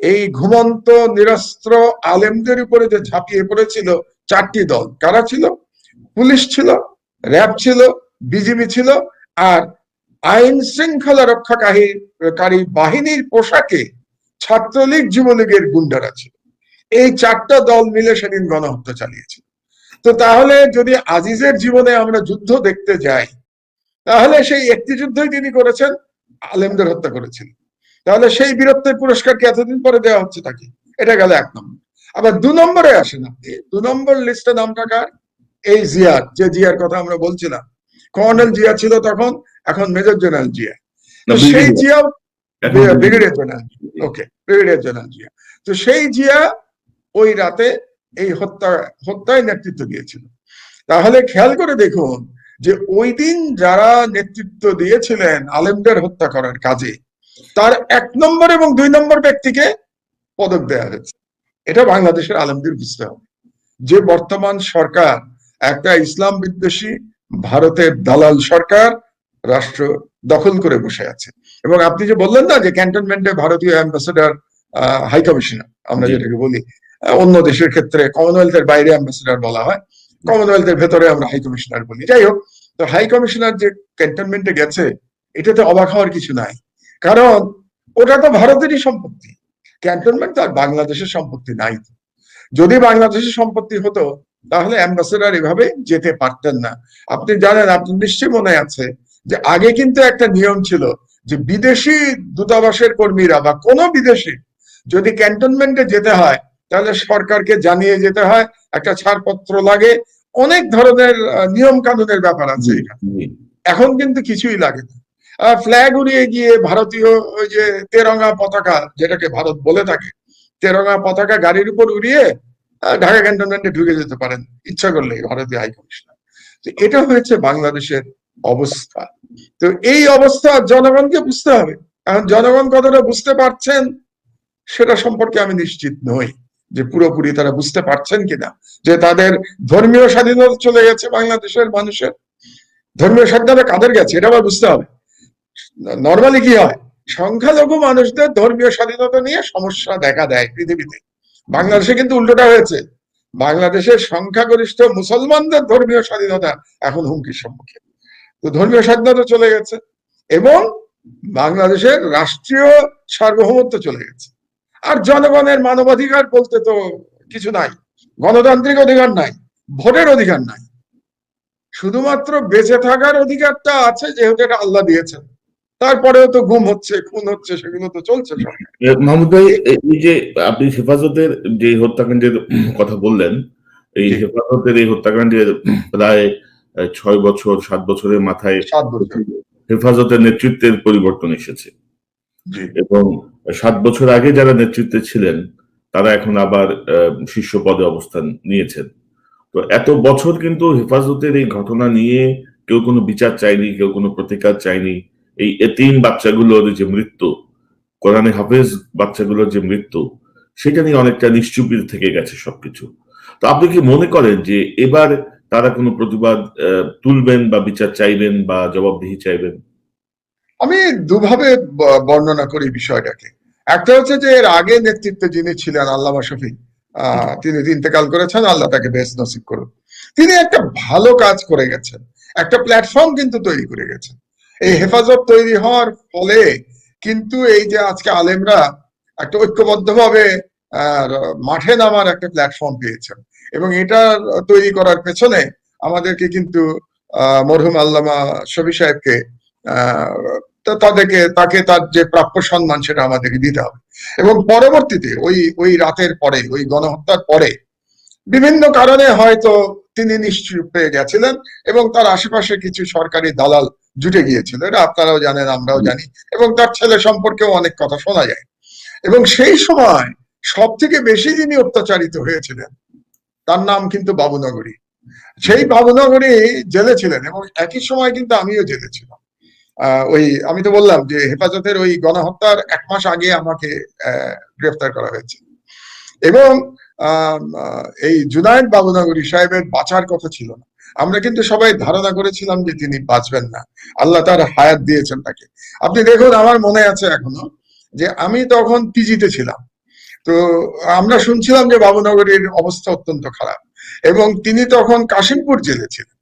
এই ঘুমন্ত নিরস্ত্র আলেমদের উপরে যে ঝাঁপিয়ে পড়েছিল 4টি দল, কারা ছিল? পুলিশ ছিল, র্যাব ছিল, বিজিবি ছিল, আর আইন শৃঙ্খলা রক্ষাকারী বাহিনীর পোশাকে ছাত্রলীগ যুবলীগের গুন্ডারা ছিল। এই চারটা দল মিলে সেদিন গণহত্যা চালিয়েছিল। তো তাহলে যদি আজিজের জীবনে আমরা যুদ্ধ দেখতে যাই, তাহলে সেই একটি যুদ্ধই তিনি করেছেন, আলেমদের হত্যা করেছেন। তাহলে সেই বীরত্বের পুরস্কার কি এতদিন পরে দেওয়া হচ্ছে তাকে? এটা গেল 1 নম্বর। আবার 2 নম্বরে আসেন আপনি, 2 নম্বর লিস্টে নামটা কার? এই জিয়ার, যে জিয়ার কথা আমরা বলছিলাম, কর্নেল জিয়া ছিল তখন, এখন মেজর জেনারেল জিয়া। তো সেই জিয়া, ব্রিগেডিয়ার জেনারেল, ওকে, ব্রিগেডিয়ার জেনারেল জিয়া। তো সেই জিয়া ওই রাতে এই হত্যায় নেতৃত্ব দিয়েছিল। তাহলে খেয়াল করে দেখুন যে ওই দিন যারা নেতৃত্ব দিয়েছিলেন আলেমদের হত্যা করার কাজে, তার 1 নম্বর এবং 2 নম্বর ব্যক্তিকে পদক দেওয়া হয়েছে। এটা বাংলাদেশের আলেমদের বুঝতে হবে যে বর্তমান সরকার একটা ইসলাম বিদ্বেষী ভারতের দালাল সরকার রাষ্ট্র দখল করে বসে আছে। এবং আপনি যে বললেন না যে ক্যান্টনমেন্টে ভারতীয় অ্যাম্বাসেডর, হাই কমিশনার আমরা যেটাকে বলি, অন্য দেশের ক্ষেত্রে কমনওয়েলথের বাইরে অ্যাম্বাসেডর বলা হয়, কমনওয়েলথের ভেতরে আমরা হাই কমিশনার বলি। যাই হোক, তো হাই কমিশনার যে ক্যান্টনমেন্টে গেছে, এটাতে অবাক হওয়ার কিছু নাই, কারণ ওটা তো ভারতেরই সম্পত্তি। ক্যান্টনমেন্ট আর বাংলাদেশের সম্পত্তি নাই। যদি বাংলাদেশের সম্পত্তি হতো তাহলে অ্যাম্বাসেডর এভাবে যেতে পারতেন না। আপনি জানেন, আপনার নিশ্চয়ই মনে আছে যে আগে কিন্তু একটা নিয়ম ছিল যে বিদেশি দূতাবাসের কর্মীরা বা কোনো বিদেশি যদি ক্যান্টনমেন্টে যেতে হয় তাহলে সরকারকে জানিয়ে যেতে হয়, একটা ছাড়পত্র লাগে, অনেক ধরনের নিয়ম কানুনের ব্যাপার আছে এখানে। এখন কিন্তু কিছুই লাগে না। ফ্ল্যাগ উড়িয়ে গিয়ে ভারতীয় ওই যে তেরঙ্গা পতাকা, যেটাকে ভারত বলে থাকে, তেরঙ্গা পতাকা গাড়ির উপর উড়িয়ে ঢাকা ক্যান্টনমেন্টে ঢুকে যেতে পারেন ইচ্ছা করলে ভারতীয় হাই কমিশনার। তো এটা হয়েছে বাংলাদেশের অবস্থা। তো এই অবস্থা জনগণকে বুঝতে হবে। এখন জনগণ কতটা বুঝতে পারছেন সেটা সম্পর্কে আমি নিশ্চিত নই যে পুরোপুরি তারা বুঝতে পারছেন কিনা, যে তাদের ধর্মীয় স্বাধীনতা চলে গেছে বাংলাদেশের মানুষের। ধর্মীয় স্বাধীনতা কাদের গেছে এটা আবার বুঝতে হবে। নর্মালি কি হয়, সংখ্যালঘু মানুষদের ধর্মীয় স্বাধীনতা নিয়ে সমস্যা দেখা দেয় পৃথিবীতে। বাংলাদেশে কিন্তু উল্টোটা হয়েছে, বাংলাদেশের সংখ্যাগরিষ্ঠ মুসলমানদের ধর্মীয় স্বাধীনতা এখন হুমকির সম্মুখীন। তো ধর্মীয় স্বাধীনতা চলে গেছে এবং বাংলাদেশের রাষ্ট্রীয় সার্বভৌমত্ব চলে গেছে। আর জনগণের মানবাধিকার বলতে তো কিছু নাই, গণতান্ত্রিক অধিকার নাই, ভোটের অধিকার নাই, শুধুমাত্র বেঁচে থাকার অধিকারটা আছে, যেহেতু এটা আল্লাহ দিয়েছেন। তারপরেও তো গুম হচ্ছে, খুন হচ্ছে, সেগুলো তো চলছে। মাহমুদ ভাই, এই যে আপনি হেফাজতের যে হত্যাকাণ্ডের কথা বললেন, এই হেফাজতের এই হত্যাকাণ্ডের প্রায় 6 বছর 7 বছরের মাথায় 7 বছর হেফাজতের নেতৃত্বের পরিবর্তন এসেছে এবং 7 বছর আগে যারা নেতৃত্বে ছিলেন তারা এখন আবার শীর্ষ পদে অবস্থান নিয়েছেন। তো এত বছর কিন্তু হেফাজতের এই ঘটনা নিয়ে কেউ কোনো বিচার চায়নি, কেউ কোনো প্রতিকার চায়নি। এই এতিম বাচ্চাগুলোর যে মৃত্যু, কোরআনে হাফেজ বাচ্চাগুলোর যে মৃত্যু, সেটা নিয়ে অনেকটা নিশ্চুপি থেকে গেছে সবকিছু। তো আপনি কি মনে করেন যে এবার তারা কোনো প্রতিবাদ তুলবেন বা বিচার চাইবেন বা জবাবদিহি চাইবেন? আমি দুভাবে বর্ণনা করি বিষয়টাকে। একটা হচ্ছে যে এর আগে নেতৃত্বে যিনি ছিলেন আল্লামা শফি, তিনি ইন্তেকাল করেছেন, আল্লাহ তাকে বেশ নসিব করুন। তিনি একটা ভালো কাজ করে গেছেন, একটা প্ল্যাটফর্ম কিন্তু তৈরি করে গেছেন। এই হেফাজত তৈরি হওয়ার ফলে কিন্তু এই যে আজকে আলেমরা একটা ঐক্যবদ্ধভাবে মাঠে নামার একটা প্ল্যাটফর্ম পেয়েছেন, এবং এটা তৈরি করার পেছনে আমাদেরকে কিন্তু মরহুম আল্লামা শফি সাহেবকে তাকে তার যে প্রাপ্য সম্মান সেটা আমাদেরকে দিতে হবে। এবং পরবর্তীতে ওই রাতের পরে, ওই গণহত্যার পরে বিভিন্ন কারণে হয়তো তিনি নিশ্চুপ পেয়ে গেছিলেন এবং তার আশেপাশে কিছু সরকারি দালাল জুটে গিয়েছিল, এটা আপনারাও জানেন, আমরাও জানি, এবং তার ছেলে সম্পর্কেও অনেক কথা শোনা যায়। এবং সেই সময় সব থেকে বেশি যিনি অত্যাচারিত হয়েছিলেন তার নাম কিন্তু বাবুনগরী। সেই বাবুনগরী জেলে ছিলেন এবং একই সময় কিন্তু আমিও জেলে ছিলাম। আমি তো বললাম যে হেফাজতের ওই গণহত্যার 1 মাস আগে আমাকে গ্রেফতার করা হয়েছে। এবং এই জুনায়েদ বাবুনগরী সাহেবের বাঁচার কথা ছিল না। আমরা কিন্তু সবাই ধারণা করেছিলাম যে তিনি বাঁচবেন না, আল্লাহ তার হায়াত দিয়েছেন তাকে। আপনি দেখুন, আমার মনে আছে এখনো যে আমি তখন পিজিতে ছিলাম। তো আমরা শুনছিলাম যে বাবুনগরীর অবস্থা অত্যন্ত খারাপ এবং তিনি তখন কাশিমপুর জেলে ছিলেন।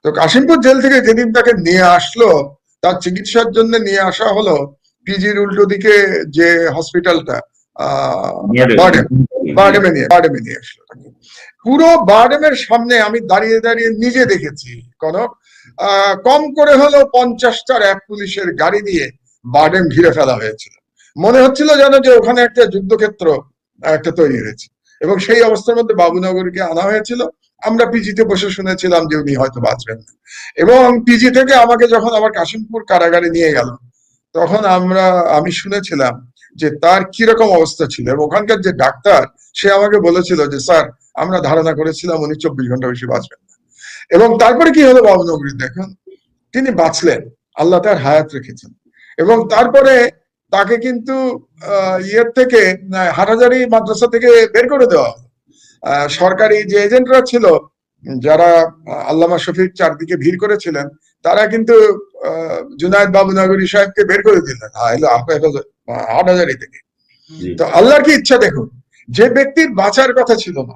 তো কাশিমপুর জেল থেকে যেদিন তাকে নিয়ে আসলো, তার চিকিৎসার জন্য নিয়ে আসা হলো পিজির উল্টো দিকে যে হসপিটালটা, বারডেমে নিয়ে আসলো। পুরো বারডেমের সামনে আমি দাঁড়িয়ে দাঁড়িয়ে নিজে দেখেছি কনক, কম করে হলো 50টা র্যাব পুলিশের গাড়ি দিয়ে বারডেম ঘিরে ফেলা হয়েছিল। মনে হচ্ছিল যেন যে ওখানে একটা যুদ্ধক্ষেত্র একটা তৈরি হয়েছে, এবং সেই অবস্থার মধ্যে বাবুনগরকে আনা হয়েছিল। আমরা পিজিতে বসে শুনেছিলাম যে উনি হয়তো বাঁচবেন না, এবং পিজি থেকে আমাকে যখন আবার কাশিমপুর কারাগারে নিয়ে গেল, তখন আমি শুনেছিলাম যে তার কিরকম অবস্থা ছিল, এবং ওখানকার যে ডাক্তার সে আমাকে বলেছিল যে স্যার, আমরা ধারণা করেছিলাম উনি 24 ঘন্টা বেশি বাঁচবেন না। এবং তারপরে কি হলো বাবুনগরী, দেখুন তিনি বাঁচলেন, আল্লাহ তার হায়াত রেখেছেন। এবং তারপরে তাকে কিন্তু ইয়ের থেকে, হাটহাজারী মাদ্রাসা থেকে বের করে দেওয়া হলো। সরকারি যে এজেন্টরা ছিল, যারা আল্লামা শফিক চারদিকে ভিড় করেছিলেন, তারা কিন্তু জুনায়েদ বাবুনগরী সাহেবকে বের করে দিলেন হাটহাজারী থেকে। তো আল্লাহর কি ইচ্ছা দেখুন, যে ব্যক্তির বাঁচার কথা ছিল না,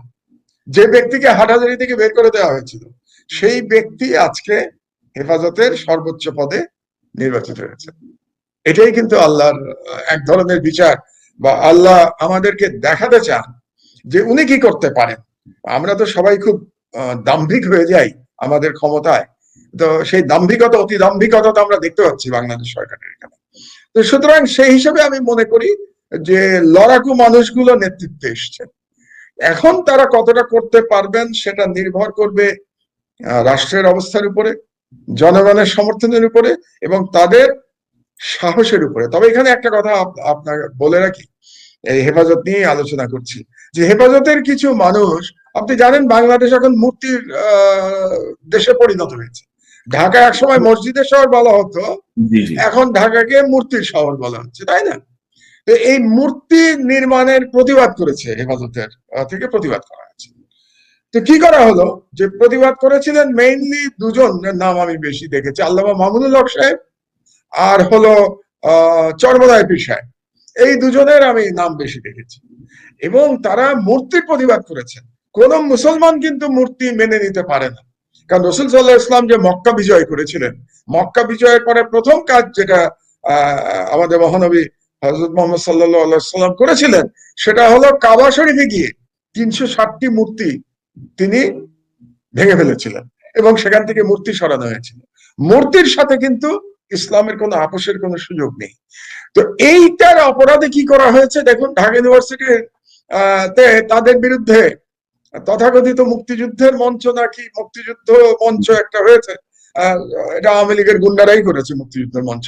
যে ব্যক্তিকে হাটহাজারী থেকে বের করে দেওয়া হয়েছিল, সেই ব্যক্তি আজকে হেফাজতের সর্বোচ্চ পদে নির্বাচিত হয়েছে। এটাই কিন্তু আল্লাহর এক ধরনের বিচার, বা আল্লাহ আমাদেরকে দেখাতে চান যে উনি কি করতে পারেন। আমরা তো সবাই খুব দাম্ভিক হয়ে যাই আমাদের ক্ষমতায়, তো সেই দাম্ভিকতা, অতি দাম্ভিকতা তো আমরা দেখতে পাচ্ছি বাংলাদেশ সরকারের এখানে। তো সুতরাং সেই হিসাবে আমি মনে করি যে লড়াকু মানুষগুলো নেতৃত্বে এসছেন। এখন তারা কতটা করতে পারবেন সেটা নির্ভর করবে রাষ্ট্রের অবস্থার উপরে, জনগণের সমর্থনের উপরে, এবং তাদের সাহসের উপরে। তবে এখানে একটা কথা আপনাকে বলে রাখি, এই হেফাজত নিয়ে আলোচনা করছি, যে হেফাজতের কিছু মানুষ, আপনি জানেন বাংলাদেশ এখন মূর্তির দেশে পরিণত হয়েছে। ঢাকা একসময় মসজিদের শহর বলা হতো, এখন ঢাকাকে মূর্তির শহর বলা হচ্ছে, তাই না? তো এই মূর্তি নির্মাণের প্রতিবাদ করেছে হেফাজতের থেকে, প্রতিবাদ করা হয়েছে। তো কি করা হলো, যে প্রতিবাদ করেছিলেন মেইনলি দুজন নাম আমি বেশি দেখেছি, আল্লামা মামুনুল হক সাহেব আর হলো চরমোনাই পীর সাহেব। এই দুজনের আমি নাম বেশি দেখেছি, এবং তারা মূর্তির প্রতিবাদ করেছেন। কোন মুসলমান কিন্তু মূর্তি মেনে নিতে পারে না, কারণ রসুল সাল্লাল্লাহু আলাইহি ওয়াসাল্লাম যে মক্কা বিজয় করেছিলেন, মক্কা বিজয়ের পরে প্রথম কাজ যেটা আমাদের মহানবী হযরত মুহাম্মদ সাল্লাল্লাহু আলাইহি ওয়াসাল্লাম করেছিলেন, সেটা হলো কাবা শরীফে গিয়ে 360টি মূর্তি তিনি ভেঙে ফেলেছিলেন, এবং সেখান থেকে মূর্তি সরানো হয়েছিল। মূর্তির সাথে কিন্তু ইসলামের কোনো আপোষের কোনো সুযোগ নেই। তো এইটার অপরাধে কি করা হয়েছে দেখুন, ঢাকা ইউনিভার্সিটির তাদের বিরুদ্ধে তথাকথিত মুক্তিযুদ্ধের মঞ্চ, নাকি মুক্তিযুদ্ধ মঞ্চ একটা হয়েছে, এটা আওয়ামী লীগের গুন্ডারাই করেছে মুক্তিযুদ্ধের মঞ্চ।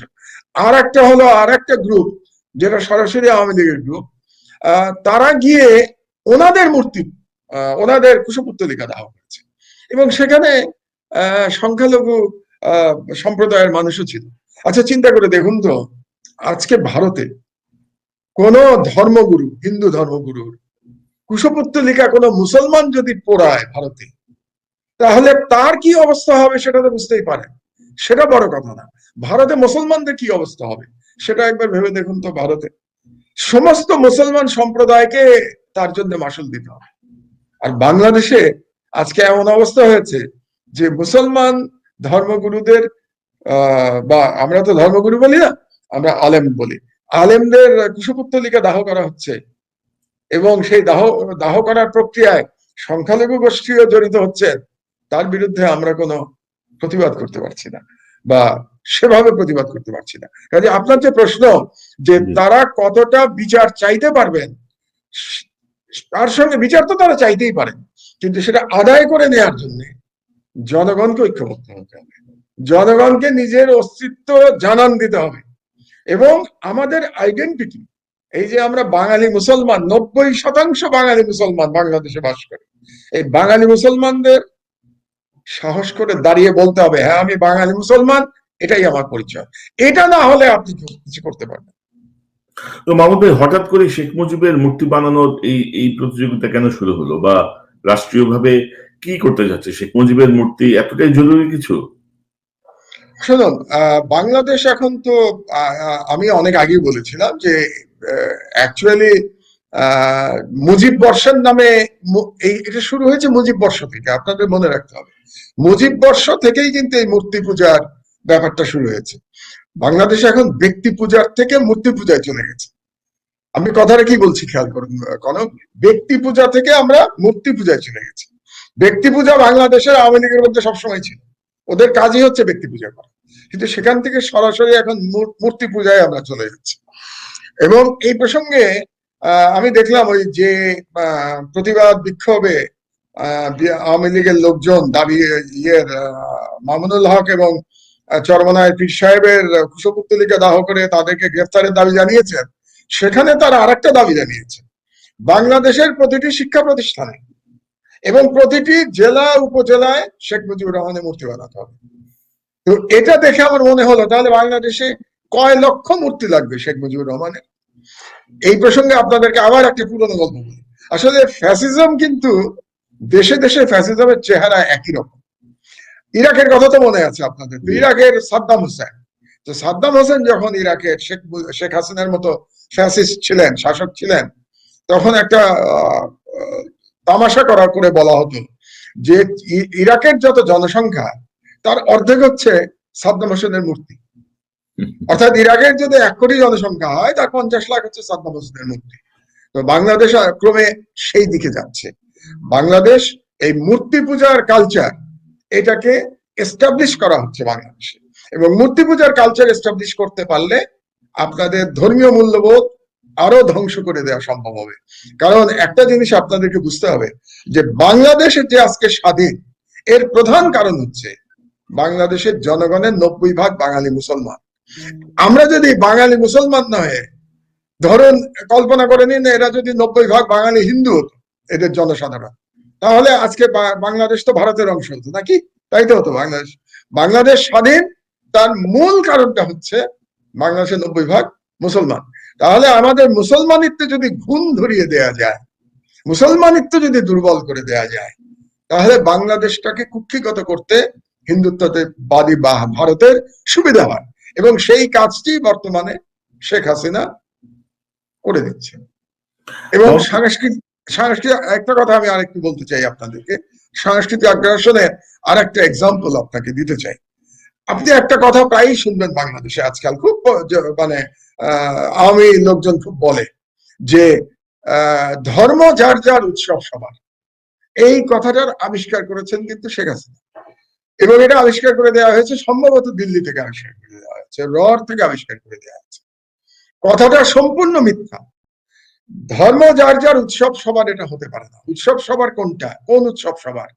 আর একটা হলো আর একটা গ্রুপ, যেটা সরাসরি আওয়ামী লীগের গ্রুপ, তারা গিয়ে ওনাদের মূর্তি, ওনাদের কুশপুত্তলিকা দাহ করেছে, এবং সেখানে সংখ্যালঘু সম্প্রদায়ের মানুষও ছিল। আচ্ছা চিন্তা করে দেখুন তো, আজকে ভারতে কোন ধর্মগুরু, হিন্দু ধর্মগুরুর কুশপুত্তলিকা কোনো মুসলমান যদি পোড়ায় ভারতে, তাহলে তার কি অবস্থা হবে সেটা তো বুঝতেই পারেন। সেটা বড় কথা না, ভারতে মুসলমানদের কি অবস্থা হবে সেটা একবার ভেবে দেখুন তো। ভারতে সমস্ত মুসলমান সম্প্রদায়কে তার জন্য মাসুল দিতে হবে। আর বাংলাদেশে আজকে এমন অবস্থা হয়েছে যে মুসলমান ধর্মগুরুদের, বা আমরা তো ধর্মগুরু বলি না, আমরা আলেম বলি, আলেমদের কুশপুত্তলিকা দাহ করা হচ্ছে, এবং সেই দাহ করার প্রক্রিয়ায় সংখ্যালঘু গোষ্ঠীও জড়িত হচ্ছে। তার বিরুদ্ধে আমরা কোনো প্রতিবাদ করতে পারছি না, বা সেভাবে প্রতিবাদ করতে পারছি না। কাজে আপনার যে প্রশ্ন, যে তারা কতটা বিচার চাইতে পারবেন, তার সঙ্গে বিচার তো তারা চাইতেই পারেন, কিন্তু সেটা আদায় করে নেওয়ার জন্য জনগণকে ঐক্যবদ্ধ হতে হবে, জনগণকে নিজের অস্তিত্ব জানান দিতে হবে। এবং আমাদের আইডেন্টিটি, এই যে আমরা বাঙালি মুসলমান, 90% বাঙালি মুসলমান বাংলাদেশে বাস করে, এই বাঙালি মুসলমানদের সাহস করে দাঁড়িয়ে বলতে হবে, হ্যাঁ আমি বাঙালি মুসলমান, এটাই আমার পরিচয়। এটা না হলে আপনি কিছু করতে পারবেন। তো মাহমুদ ভাই, হঠাৎ করে শেখ মুজিবের মূর্তি বানানোর এই প্রতিযোগিতা কেন শুরু হলো, বা রাষ্ট্রীয়ভাবে কি করতে যাচ্ছে? শেখ মুজিবের মূর্তি এতটাই জরুরি কিছু? শুনুন, বাংলাদেশ এখন তো, আমি অনেক আগেই বলেছিলাম যে অ্যাকচুয়ালি মুজিব বর্ষের নামে এটা শুরু হয়েছে মুজিব বর্ষ থেকে, আপনাদের মনে রাখতে হবে। মুজিব বর্ষ থেকেই কিন্তু এই মূর্তি পূজার ব্যাপারটা শুরু হয়েছে। বাংলাদেশ এখন ব্যক্তি পূজার থেকে মূর্তি পূজায় চলে গেছে। আমি কথাটা কি বলছি খেয়াল করুন কনক, ব্যক্তি পূজা থেকে আমরা মূর্তি পূজায় চলে গেছি। ব্যক্তি পূজা বাংলাদেশের আওয়ামী লীগের মধ্যে সবসময় ছিল, ওদের কাজই হচ্ছে ব্যক্তি পূজা করা, কিন্তু সেখান থেকে সরাসরি এখন মূর্তি পূজায় আমরা চলে যাচ্ছি। এবং এই প্রসঙ্গে আমি দেখলাম ওই যে প্রতিবাদ বিক্ষোভে আওয়ামী লীগের লোকজন দাবি মামুনুল হক এবং চরমনায় পীর সাহেবের কুশপুত্তলিকা দাহ করে তাদেরকে গ্রেফতারের দাবি জানিয়েছেন। সেখানে তারা আরেকটা দাবি জানিয়েছে, বাংলাদেশের প্রতিটি শিক্ষা প্রতিষ্ঠানে এবং প্রতিটি জেলা উপজেলায় শেখ মুজিবুর রহমানের মূর্তি বানাতে হবে। তো এটা দেখে আমার মনে হলো তাহলে বাংলাদেশে কয় লক্ষ মূর্তি লাগবে শেখ মুজিবুর রহমানের। এই প্রসঙ্গে আপনাদেরকে আবার একটা পুরনো গল্প বলি। আসলে ফ্যাসিজম কিন্তু দেশে দেশে ফ্যাসিজমের চেহারা একই রকম। ইরাকের কথা তো মনে আছে আপনাদের, তো ইরাকের সাদ্দাম হোসেন, তো সাদ্দাম হোসেন যখন ইরাকের শেখ হাসিনার মতো ফ্যাসিস্ট ছিলেন, শাসক ছিলেন, তখন একটা তামাশা করে বলা হতো যে ইরাকের যত জনসংখ্যা তার অর্ধেক হচ্ছে সাদ্দাম হোসেনের মূর্তি। অর্থাৎ ইরাকের যদি 1 কোটি জনসংখ্যা হয় তার 50 লাখ হচ্ছে সাদ্দাম হোসেনের মূর্তি। তো বাংলাদেশ ক্রমে সেই দিকে যাচ্ছে। বাংলাদেশ এই মূর্তি পূজার কালচার এটাকে এস্টাবলিশ করা হচ্ছে বাংলাদেশে, এবং মূর্তি পূজার কালচার এস্টাবলিশ করতে পারলে আপনাদের ধর্মীয় মূল্যবোধ আরো ধ্বংস করে দেওয়া সম্ভব হবে। কারণ একটা জিনিস আপনাদেরকে বুঝতে হবে যে বাংলাদেশের যে আজকে স্বাধীন, এর প্রধান কারণ হচ্ছে বাংলাদেশের জনগণের 90% বাঙালি মুসলমান। আমরা যদি বাঙালি মুসলমান নয়, ধরুন কল্পনা করে নিন এরা যদি 90% বাঙালি হিন্দু হতো, এদের জনসাধারণ, তাহলে আজকে বাংলাদেশ তো ভারতের অংশ হতো নাকি? তাই তো হতো। বাংলাদেশ স্বাধীন, তার মূল কারণটা হচ্ছে বাংলাদেশের 90% মুসলমান। তাহলে আমাদের মুসলমানিত্ব যদি ঘুণ ধরিয়ে দেয়া যায়, মুসলমানিত্ব যদি দুর্বল করে দেয়া যায়, তাহলে বাংলাদেশটাকে কুক্ষিগত করতে হিন্দুত্ববাদী বা ভারতের সুবিধা হয়, এবং সেই কাজটি বর্তমানে শেখ হাসিনা করে দিচ্ছে। এবং সাংস্কৃতিক একটা কথা আমি আরেকটু বলতে চাই আপনাদেরকে, সাংস্কৃতিক আগ্রাসনের আর একটা এক্সাম্পল আপনাকে দিতে চাই। আপনি একটা কথা প্রায়ই শুনবেন বাংলাদেশে আজকাল, খুব মানে আওয়ামী লোকজন খুব বলে যে ধর্ম যার যার উৎসব সবার। এই কথাটার আবিষ্কার করেছেন কিন্তু শেখ হাসিনা, এবং এটা আবিষ্কার করে দেওয়া হয়েছে সম্ভবত দিল্লি থেকে আবিষ্কার করে দেওয়া হয়েছে, রড থেকে আবিষ্কার করে দেওয়া হয়েছে। কথাটা সম্পূর্ণ মিথ্যা। ধর্ম যার যার উৎসব সবার এটা হতে পারে না। উৎসব সবার কোনটা? কোন উৎসব সবার?